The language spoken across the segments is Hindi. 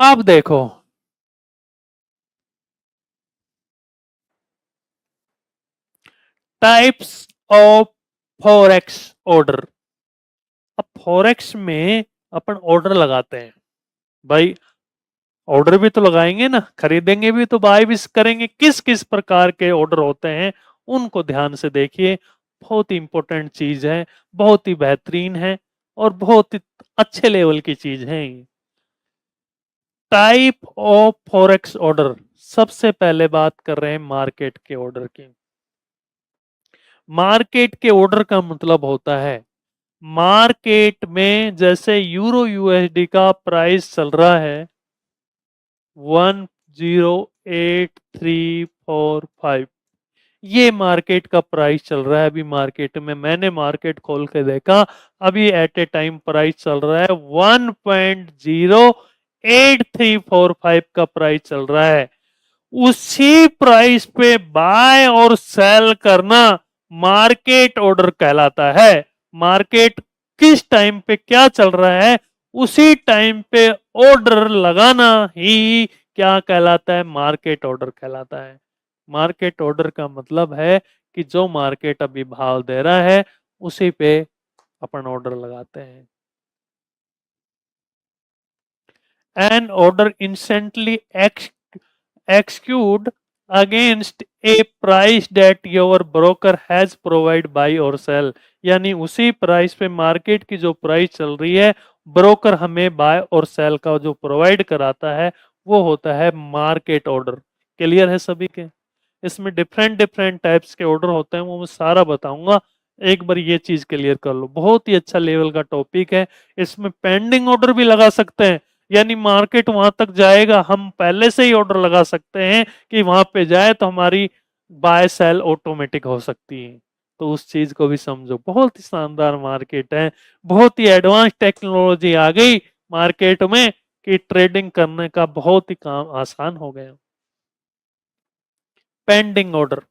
अब देखो, टाइप्स ऑफ फॉरेक्स ऑर्डर। अब फॉरेक्स में अपन ऑर्डर लगाते हैं भाई, ऑर्डर भी तो लगाएंगे ना, खरीदेंगे भी तो बाय भी करेंगे। किस किस प्रकार के ऑर्डर होते हैं उनको ध्यान से देखिए, बहुत ही इंपॉर्टेंट चीज है, बहुत ही बेहतरीन है और बहुत ही अच्छे लेवल की चीज है। टाइप ऑफ फॉरेक्स ऑर्डर, सबसे पहले बात कर रहे हैं मार्केट के ऑर्डर की। मार्केट के ऑर्डर का मतलब होता है, मार्केट में जैसे यूरो यूएसडी का प्राइस चल रहा है 108345, ये मार्केट का प्राइस चल रहा है। अभी मार्केट में मैंने मार्केट खोल के देखा, अभी एट ए टाइम प्राइस चल रहा है 1.08345 का प्राइस चल रहा है। उसी प्राइस पे बाय और सेल करना मार्केट ऑर्डर कहलाता है। मार्केट किस टाइम पे क्या चल रहा है उसी टाइम पे ऑर्डर लगाना ही क्या कहलाता है, मार्केट ऑर्डर कहलाता है। मार्केट ऑर्डर का मतलब है कि जो मार्केट अभी भाव दे रहा है उसी पे अपन ऑर्डर लगाते हैं। An order instantly execute against a price that your broker has provide buy और sell, यानी उसी प्राइस पे मार्केट की जो प्राइस चल रही है ब्रोकर हमें बाय और सेल का जो प्रोवाइड कराता है वो होता है मार्केट ऑर्डर। क्लियर है सभी के? इसमें डिफरेंट डिफरेंट टाइप्स के ऑर्डर होते हैं, वो मैं सारा बताऊंगा। एक बार ये चीज क्लियर कर लो, बहुत ही अच्छा लेवल का टॉपिक है। इसमें पेंडिंग ऑर्डर भी लगा सकते हैं, यानी मार्केट वहां तक जाएगा हम पहले से ही ऑर्डर लगा सकते हैं कि वहां पे जाए तो हमारी बाय सेल ऑटोमेटिक हो सकती है। तो उस चीज को भी समझो, बहुत ही शानदार मार्केट है, बहुत ही एडवांस टेक्नोलॉजी आ गई मार्केट में कि ट्रेडिंग करने का बहुत ही काम आसान हो गया। पेंडिंग ऑर्डर,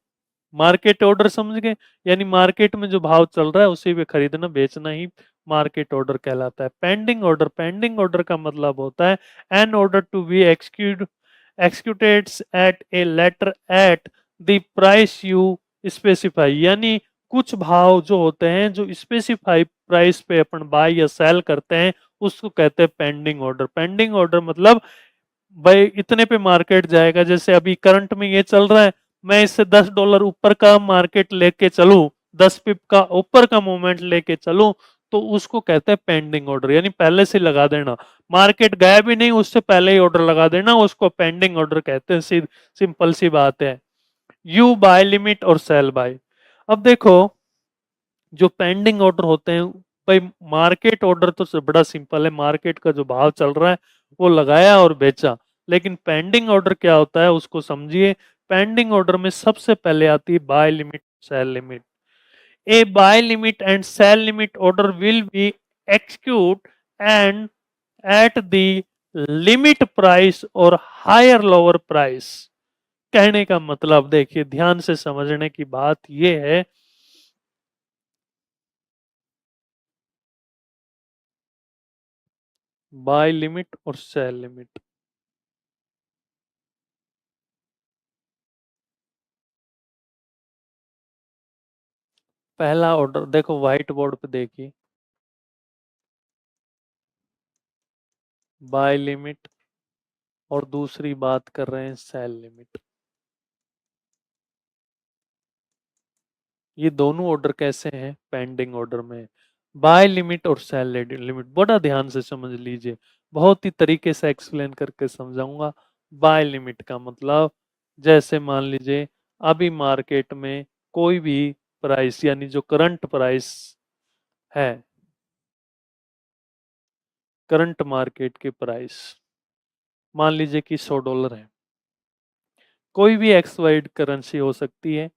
मार्केट ऑर्डर समझ गए, यानी मार्केट में जो भाव चल रहा है उसी पे खरीदना बेचना ही मार्केट ऑर्डर कहलाता है। पेंडिंग ऑर्डर, पेंडिंग ऑर्डर का मतलब होता है an order to be executed at a later at the price you specify, यानी कुछ भाव जो होते हैं जो स्पेसिफाई प्राइस पे अपन बाय या सेल करते हैं उसको कहते हैं पेंडिंग ऑर्डर। पेंडिंग ऑर्डर मतलब भाई इतने पे मार्केट जाएगा, जैसे अभी करंट में ये चल रहा है, मैं इससे $10 ऊपर का मार्केट लेके चलूं, 10 पिप का ऊपर का मूवमेंट लेके चलूं, तो उसको कहते हैं पेंडिंग ऑर्डर, यानी पहले से लगा देना। मार्केट गया भी नहीं उससे पहले ही ऑर्डर लगा देना, उसको पेंडिंग ऑर्डर कहते हैं। सिंपल सी बात है। यू बाय लिमिट और सेल बाय। अब देखो, जो पेंडिंग ऑर्डर होते हैं भाई, मार्केट ऑर्डर तो बड़ा सिंपल है, मार्केट का जो भाव चल रहा है वो लगाया और बेचा। लेकिन पेंडिंग ऑर्डर क्या होता है उसको समझिए। पेंडिंग ऑर्डर में सबसे पहले आती है buy limit, sell limit. A buy limit and sell limit order will be execute and at the limit price और हायर लोअर प्राइस। कहने का मतलब देखिए, ध्यान से समझने की बात यह है, बाय लिमिट और सेल लिमिट। पहला ऑर्डर देखो, व्हाइट बोर्ड पे देखिए, बाय लिमिट और दूसरी बात कर रहे हैं सेल लिमिट। ये दोनों ऑर्डर कैसे हैं पेंडिंग ऑर्डर में? बाय लिमिट और सेल लिमिट बड़ा ध्यान से समझ लीजिए, बहुत ही तरीके से एक्सप्लेन करके समझाऊंगा। बाय लिमिट का मतलब, जैसे मान लीजिए अभी मार्केट में कोई भी प्राइस, यानी जो करंट प्राइस है, करंट मार्केट की प्राइस मान लीजिए कि $100 है, कोई भी एक्स वाइड करेंसी हो सकती है।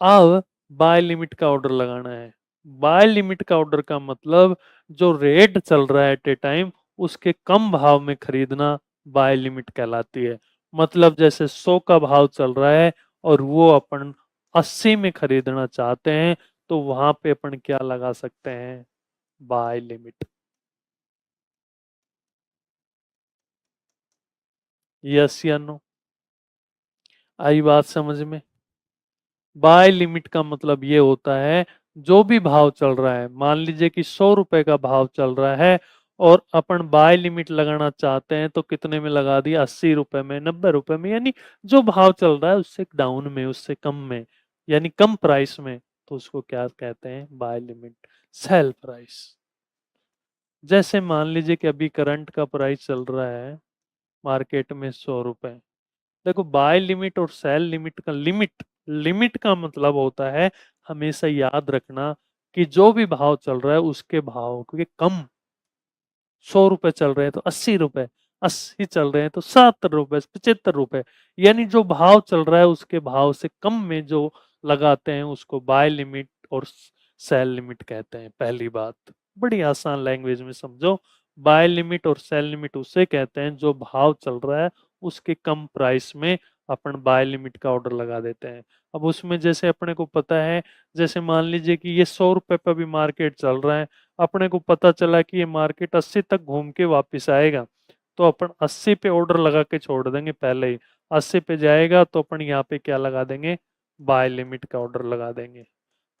अब बाय लिमिट का ऑर्डर लगाना है। बाय लिमिट का ऑर्डर का मतलब जो रेट चल रहा है एट ए टाइम उसके कम भाव में खरीदना बाय लिमिट कहलाती है। मतलब जैसे 100 का भाव चल रहा है और वो अपन 80 में खरीदना चाहते हैं, तो वहां पे अपन क्या लगा सकते हैं, बाय लिमिट। यस या नो? आई बात समझ में? बाय लिमिट का मतलब ये होता है जो भी भाव चल रहा है, मान लीजिए कि 100 रुपए का भाव चल रहा है और अपन बाय लिमिट लगाना चाहते हैं तो कितने में लगा दिया, 80 रुपए में, 90 रुपए में, यानी जो भाव चल रहा है उससे डाउन में, उससे कम में, यानी कम प्राइस में, तो उसको क्या कहते हैं, बाय लिमिट। सेल प्राइस, जैसे मान लीजिए कि अभी करंट का प्राइस चल रहा है मार्केट में 100 रुपए। देखो बाय लिमिट और सेल लिमिट का, लिमिट लिमिट का मतलब होता है, हमेशा याद रखना कि जो भी भाव चल रहा है उसके भाव के कम। 100 रुपए चल रहे हैं तो 80 रुपए, 80 चल रहे हैं तो 70 रुपए, 75 रुपए, यानी जो भाव चल रहा है उसके भाव से कम में जो लगाते हैं उसको बाय लिमिट और सेल लिमिट कहते हैं। पहली बात, बड़ी आसान लैंग्वेज में समझो, बाय लिमिट और सेल लिमिट उसे कहते हैं जो भाव चल रहा है उसके कम प्राइस में अपन बाय लिमिट का ऑर्डर लगा देते हैं। अब उसमें जैसे अपने को पता है, जैसे मान लीजिए कि ये 100 रुपए पर भी मार्केट चल रहा है, अपने को पता चला कि ये मार्केट 80 तक घूम के वापस आएगा, तो अपन 80 पे ऑर्डर लगा के छोड़ देंगे पहले ही। 80 पे जाएगा तो अपन यहाँ पे क्या लगा देंगे, बाय लिमिट का ऑर्डर लगा देंगे।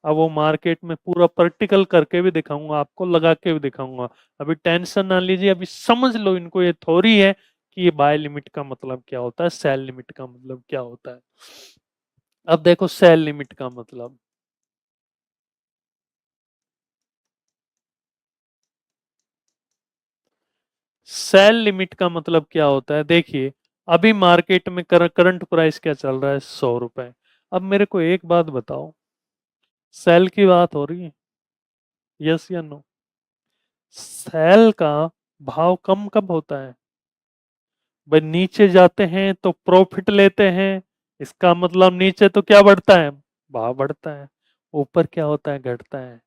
अब वो मार्केट में पूरा प्रैक्टिकल करके भी दिखाऊंगा आपको, लगा के भी दिखाऊंगा। अभी टेंशन ना लीजिए, अभी समझ लो इनको, ये थोड़ी है कि ये बाय लिमिट का मतलब क्या होता है, सेल लिमिट का मतलब क्या होता है। अब देखो सेल लिमिट का मतलब, सेल लिमिट का मतलब क्या होता है, देखिए अभी मार्केट में करंट प्राइस क्या चल रहा है, 100 रुपए। अब मेरे को एक बात बताओ, सेल की बात हो रही है, यस या नो? सेल का भाव कम कब होता है, भाई नीचे जाते हैं तो प्रॉफिट लेते हैं, इसका मतलब नीचे तो क्या बढ़ता है, भाव बढ़ता है, ऊपर क्या होता है, घटता है।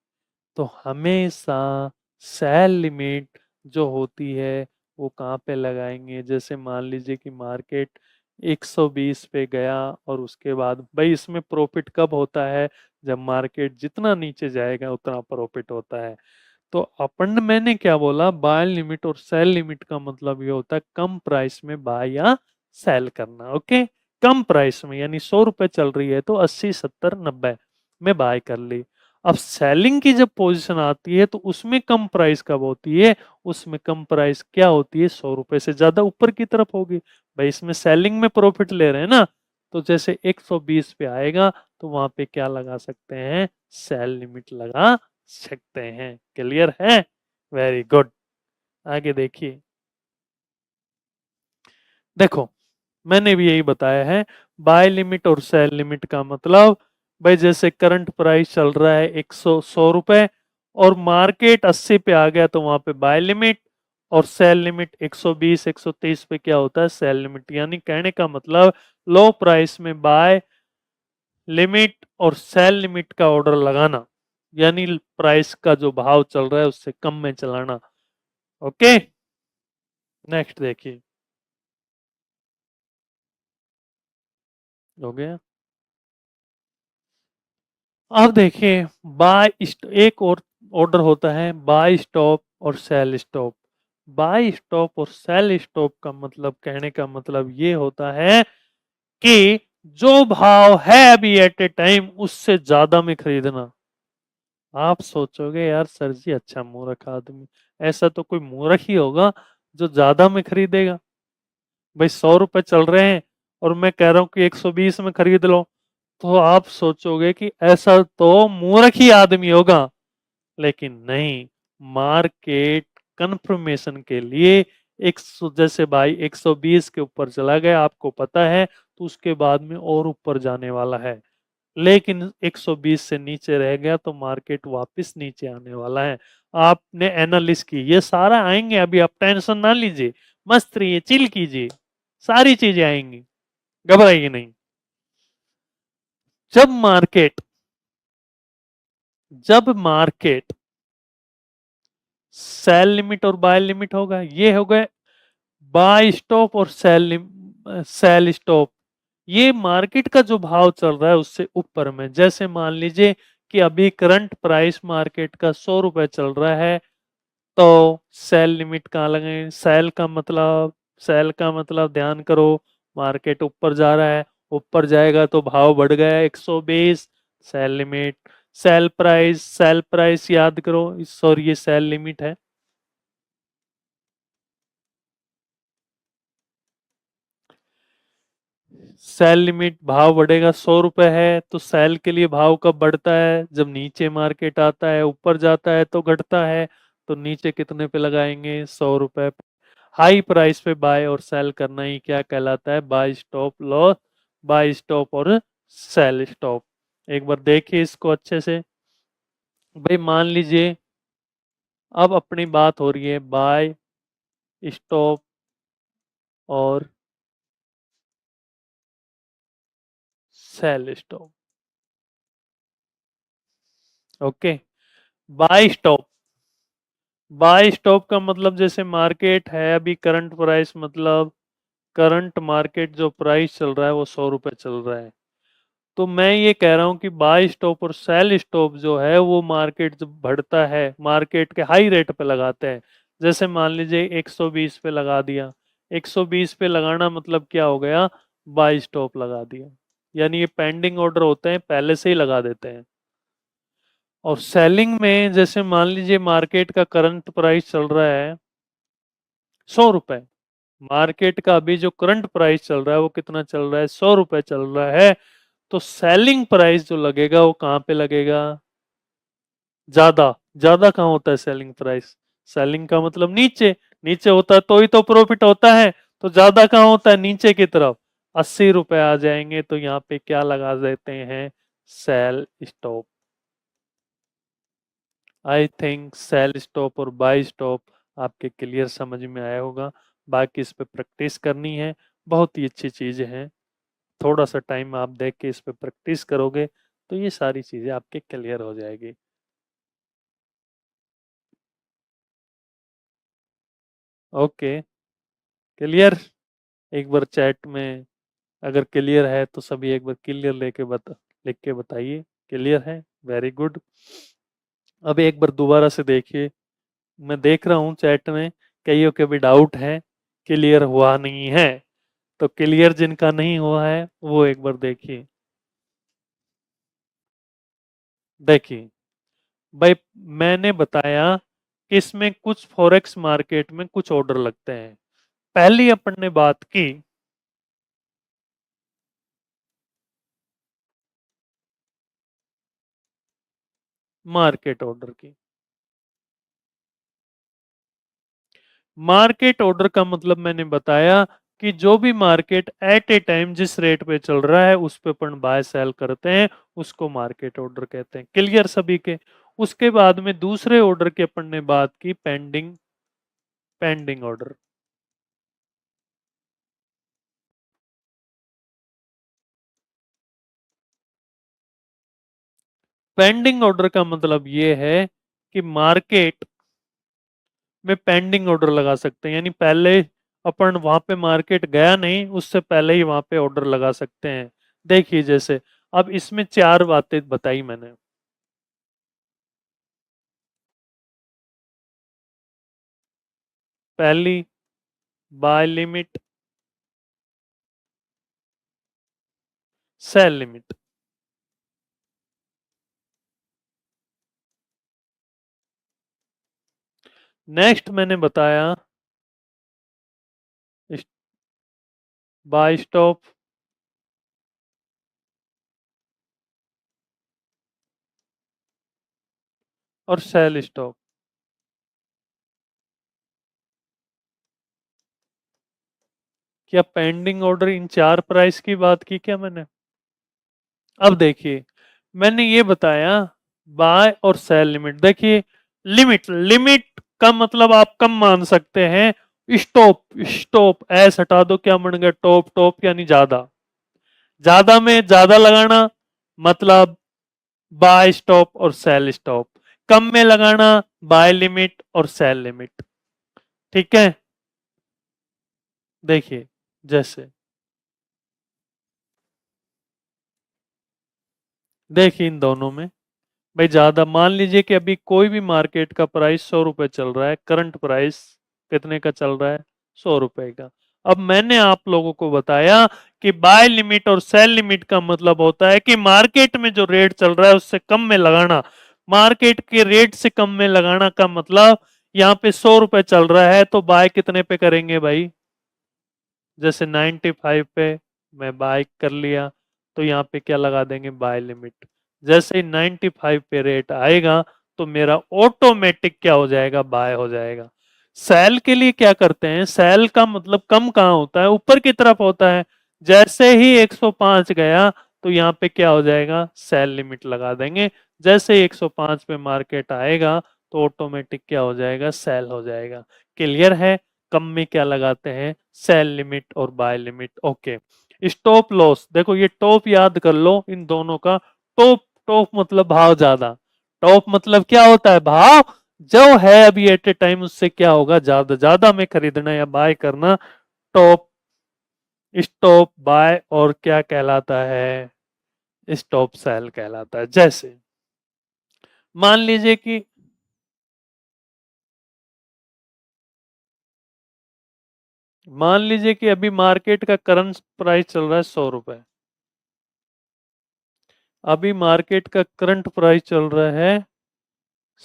तो हमेशा सेल लिमिट जो होती है वो कहाँ पे लगाएंगे, जैसे मान लीजिए कि मार्केट 120 पे गया और उसके बाद भाई इसमें प्रॉफिट कब होता है, जब मार्केट जितना नीचे जाएगा उतना प्रॉफिट होता है। तो अपन, मैंने क्या बोला, बाय लिमिट और सेल लिमिट का मतलब ये होता है कम प्राइस में बाय या सेल करना। ओके, कम प्राइस में, यानी 100 रुपए चल रही है तो 80, 70, 90 में बाय कर ली। अब सेलिंग की जब पोजीशन आती है तो उसमें कम प्राइस कब होती है, उसमें कम प्राइस क्या होती है, 100 रुपए से ज्यादा ऊपर की तरफ होगी। भाई इसमें सेलिंग में प्रॉफिट ले रहे हैं ना, तो जैसे 120 पे आएगा तो वहां पे क्या लगा सकते हैं, सेल लिमिट लगा सकते हैं। क्लियर है? Very good. आगे देखिए, देखो मैंने भी यही बताया है, बाय लिमिट और सेल लिमिट का मतलब, भाई जैसे करंट प्राइस चल रहा है 100 रुपए और मार्केट 80 पे आ गया तो वहां पे बाय लिमिट, और सेल लिमिट 120, 130 पे क्या होता है, सेल लिमिट। यानी कहने का मतलब लो प्राइस में बाय लिमिट और सेल लिमिट का ऑर्डर लगाना, यानी प्राइस का जो भाव चल रहा है उससे कम में चलाना। ओके, नेक्स्ट देखिए, हो गया। अब देखिए, एक और ऑर्डर होता है बाय स्टॉप और सेल स्टॉप। बाय स्टॉप और सेल स्टॉप का मतलब, कहने का मतलब ये होता है कि जो भाव है अभी एट ए टाइम उससे ज्यादा में खरीदना। आप सोचोगे यार सर जी अच्छा मूर्ख आदमी, ऐसा तो कोई मूर्ख ही होगा जो ज्यादा में खरीदेगा। भाई 100 रुपए चल रहे हैं और मैं कह रहा हूँ कि 120 में खरीद लो, तो आप सोचोगे कि ऐसा तो मूर्ख ही आदमी होगा। लेकिन नहीं, मार्केट कंफर्मेशन के लिए जैसे भाई 120 के ऊपर चला गया आपको पता है, तो उसके बाद में और ऊपर जाने वाला है। लेकिन 120 से नीचे रह गया तो मार्केट वापस नीचे आने वाला है। आपने एनालिस्ट की, ये सारा आएंगे, अभी आप टेंशन ना लीजिए, मस्त रहिए, चिल कीजिए, सारी चीजें आएंगी, घबराइए नहीं। जब मार्केट जब मार्केट सेल लिमिट और बाय लिमिट होगा, ये हो गए बाय स्टॉप और सेल स्टॉप। ये मार्केट का जो भाव चल रहा है उससे ऊपर में, जैसे मान लीजिए कि अभी करंट प्राइस मार्केट का 100 रुपए चल रहा है, तो सेल लिमिट कहाँ लगे, सेल का मतलब सेल का मतलब ध्यान करो, मार्केट ऊपर जा रहा है, ऊपर जाएगा तो भाव बढ़ गया 120, सेल लिमिट। सेल प्राइस याद करो, सॉरी ये सेल लिमिट है। सेल लिमिट, भाव बढ़ेगा 100 रुपए है तो सेल के लिए भाव कब बढ़ता है, जब नीचे मार्केट आता है, ऊपर जाता है तो घटता है। तो नीचे कितने पे लगाएंगे, 100 रुपए। हाई प्राइस पे बाय और सेल करना ही क्या कहलाता है, buy stop loss, buy stop और सेल स्टॉप। एक बार देखिए इसको अच्छे से। भाई मान लीजिए अब अपनी बात हो रही है बाय स्टॉप और sell stop. Okay, buy stop, buy stop का मतलब जैसे मार्केट है अभी करंट प्राइस, मतलब करंट मार्केट जो प्राइस चल रहा है वो 100 रुपए चल रहा है। तो मैं ये कह रहा हूँ कि बाय स्टॉप और सेल स्टॉप जो है वो मार्केट जब बढ़ता है मार्केट के हाई रेट पे लगाते हैं। जैसे मान लीजिए 120 पे लगा दिया, 120 पे लगाना मतलब क्या हो गया, बाय स्टॉप लगा दिया। यानी ये पेंडिंग ऑर्डर होते हैं, पहले से ही लगा देते हैं। और सेलिंग में जैसे मान लीजिए मार्केट का करंट प्राइस चल रहा है 100 रुपए, मार्केट का अभी जो करंट प्राइस चल रहा है वो कितना चल रहा है, 100 रुपए चल रहा है। तो सेलिंग प्राइस जो लगेगा वो कहाँ पे लगेगा, ज्यादा। ज्यादा कहाँ होता है सेलिंग प्राइस, सेलिंग का मतलब नीचे, नीचे होता है तो ही तो प्रॉफिट होता है। तो ज्यादा कहाँ होता है, नीचे की तरफ। 80 रुपए आ जाएंगे तो यहाँ पे क्या लगा देते हैं, sell stop. I think sell stop और बाय स्टॉप आपके क्लियर समझ में आया होगा। बाकी इस पे प्रैक्टिस करनी है, बहुत ही अच्छी चीज़ है। थोड़ा सा टाइम आप देख के इस पे प्रैक्टिस करोगे तो ये सारी चीज़ें आपके क्लियर हो जाएगी। Okay, clear. एक बार चैट में अगर क्लियर है तो सभी एक बार क्लियर लेके बता, लिख के बताइए क्लियर है। Very good. अब एक बार दोबारा से देखिए, मैं देख रहा हूँ चैट में कईयों के भी डाउट है, क्लियर हुआ नहीं है। तो क्लियर जिनका नहीं हुआ है वो एक बार देखिए। देखिए भाई, मैंने बताया कि इसमें कुछ फॉरेक्स मार्केट में कुछ ऑर्डर लगते हैं। पहली अपन ने बात की मार्केट ऑर्डर की। मार्केट ऑर्डर का मतलब मैंने बताया कि जो भी मार्केट एट ए टाइम जिस रेट पे चल रहा है उस पे अपन बाय सेल करते हैं, उसको मार्केट ऑर्डर कहते हैं। क्लियर सभी के। उसके बाद में दूसरे ऑर्डर की अपन ने बात की pending, pending order. Pending order का मतलब ये है कि मार्केट में पेंडिंग ऑर्डर लगा सकते हैं, यानी पहले अपन वहां पे मार्केट गया नहीं उससे पहले ही वहां पे ऑर्डर लगा सकते हैं। देखिए जैसे अब इसमें चार बातें बताई मैंने। पहली, buy limit, sell limit. Next मैंने बताया बाय स्टॉप और सेल स्टॉप। क्या पेंडिंग ऑर्डर इन चार प्राइस की बात की क्या मैंने। अब देखिए मैंने ये बताया बाय और सेल लिमिट। देखिए लिमिट, लिमिट का मतलब आप कम मान सकते हैं। स्टॉप, स्टॉप एस हटा दो, क्या बन गया, टॉप, टॉप यानी ज्यादा। ज्यादा में ज्यादा लगाना मतलब बाय स्टॉप और सेल स्टॉप। कम में लगाना बाय लिमिट और सेल लिमिट। ठीक है। देखिए जैसे, देखिए इन दोनों में भाई ज्यादा मान लीजिए कि अभी कोई भी मार्केट का प्राइस 100 रुपए चल रहा है, करंट प्राइस कितने का चल रहा है, 100 रुपए का। अब मैंने आप लोगों को बताया कि बाय लिमिट और सेल लिमिट का मतलब होता है कि मार्केट में जो रेट चल रहा है उससे कम में लगाना। मार्केट के रेट से कम में लगाना का मतलब यहाँ पे 100 रुपए चल रहा है तो बाय कितने पे करेंगे भाई? जैसे 95 पे मैं बाय कर लिया तो यहाँ पे क्या लगा देंगे? Buy limit. जैसे ही 95 पे रेट आएगा तो मेरा ऑटोमेटिक क्या हो जाएगा? बाय हो जाएगा। सेल के लिए क्या करते हैं? सेल का मतलब कम कहाँ होता है? ऊपर की तरफ होता है। जैसे ही 105 गया तो यहाँ पे क्या हो जाएगा? सेल लिमिट लगा देंगे। जैसे ही 105 पे मार्केट आएगा तो ऑटोमेटिक क्या हो जाएगा? सेल हो जाएगा। क्लियर है? कम में क्या लगाते हैं? सेल लिमिट और buy limit. Okay. Stop loss, देखो ये टॉप याद कर लो इन दोनों का। टॉप, टॉप मतलब भाव ज्यादा। टॉप मतलब क्या होता है? भाव जो है अभी एट ए टाइम उससे क्या होगा? ज्यादा। ज्यादा में खरीदना या बाय करना टॉप। स्टॉप बाय और क्या कहलाता है? स्टॉप सेल कहलाता है। जैसे मान लीजिए कि अभी मार्केट का करंट प्राइस चल रहा है 100 रुपए। अभी मार्केट का करंट प्राइस चल रहा है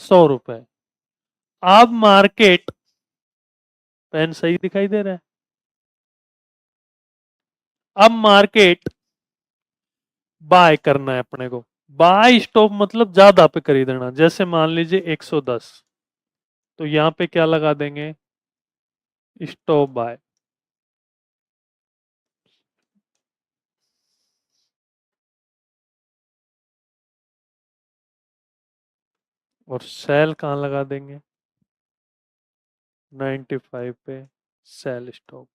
100 रुपए। अब मार्केट, पेन सही दिखाई दे रहा है? अब मार्केट बाय करना है अपने को। बाय स्टॉप मतलब ज्यादा पे खरीदना। जैसे मान लीजिए 110 तो यहां पे क्या लगा देंगे? Stop by. और सेल कहां लगा देंगे? 95 पे सेल स्टॉप।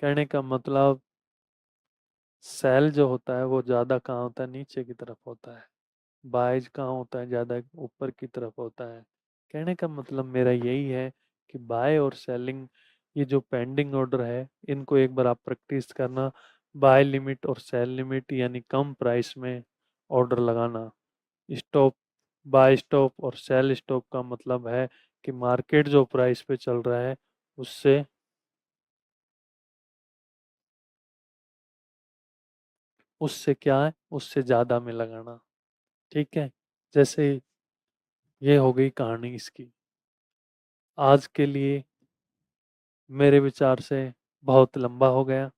कहने का मतलब सेल जो होता है वो ज्यादा कहाँ होता है? नीचे की तरफ होता है। बाइज कहाँ होता है? ज्यादा ऊपर की तरफ होता है। कहने का मतलब मेरा यही है कि बाय और सेलिंग, ये जो पेंडिंग ऑर्डर है इनको एक बार आप प्रैक्टिस करना। बाय लिमिट और सेल लिमिट यानी कम प्राइस में ऑर्डर लगाना। स्टॉप, बाय स्टॉप और सेल स्टॉप का मतलब है कि मार्केट जो प्राइस पे चल रहा है उससे उससे क्या है? उससे ज्यादा में लगाना। ठीक है। जैसे ये हो गई कहानी इसकी। आज के लिए मेरे विचार से बहुत लंबा हो गया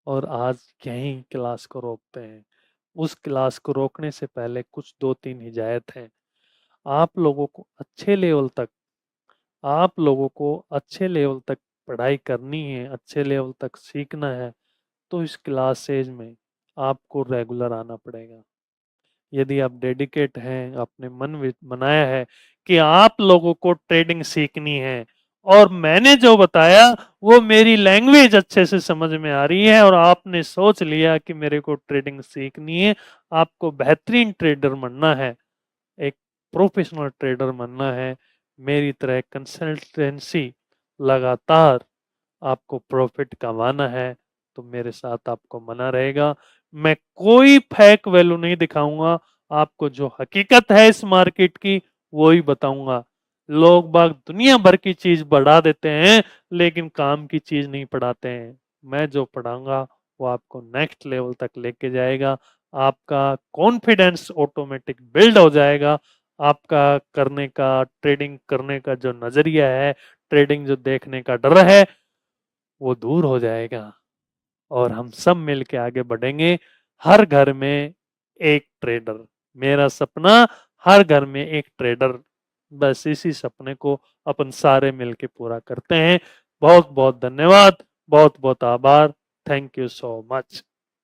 और आज यहीं क्लास को रोकते हैं। उस क्लास को रोकने से पहले कुछ दो तीन हिदायत हैं। आप लोगों को अच्छे लेवल तक आप लोगों को अच्छे लेवल तक पढ़ाई करनी है, अच्छे लेवल तक सीखना है तो इस क्लासेज में आपको रेगुलर आना पड़ेगा। यदि आप डेडिकेट हैं, आपने मन बनाया है कि आप लोगों को ट्रेडिंग सीखनी है और मैंने जो बताया वो मेरी लैंग्वेज अच्छे से समझ में आ रही है और आपने सोच लिया कि मेरे को ट्रेडिंग सीखनी है, आपको बेहतरीन ट्रेडर बनना है, एक प्रोफेशनल ट्रेडर बनना है, मेरी तरह कंसल्टेंसी लगातार आपको प्रॉफिट कमाना है तो मेरे साथ आपको मना रहेगा। मैं कोई फेक वैल्यू नहीं दिखाऊंगा, आपको जो हकीकत है इस मार्केट की वो ही बताऊंगा। लोग बाग दुनिया भर की चीज बढ़ा देते हैं लेकिन काम की चीज नहीं पढ़ाते हैं। मैं जो पढ़ाऊंगा वो आपको नेक्स्ट लेवल तक लेके जाएगा। आपका कॉन्फिडेंस ऑटोमेटिक बिल्ड हो जाएगा। आपका करने का, ट्रेडिंग करने का जो नजरिया है, ट्रेडिंग जो देखने का डर है वो दूर हो जाएगा और हम सब मिलके आगे बढ़ेंगे। हर घर में एक ट्रेडर, मेरा सपना हर घर में एक ट्रेडर। बस इसी सपने को अपन सारे मिलके पूरा करते हैं। बहुत बहुत धन्यवाद, बहुत बहुत आभार। Thank you so much.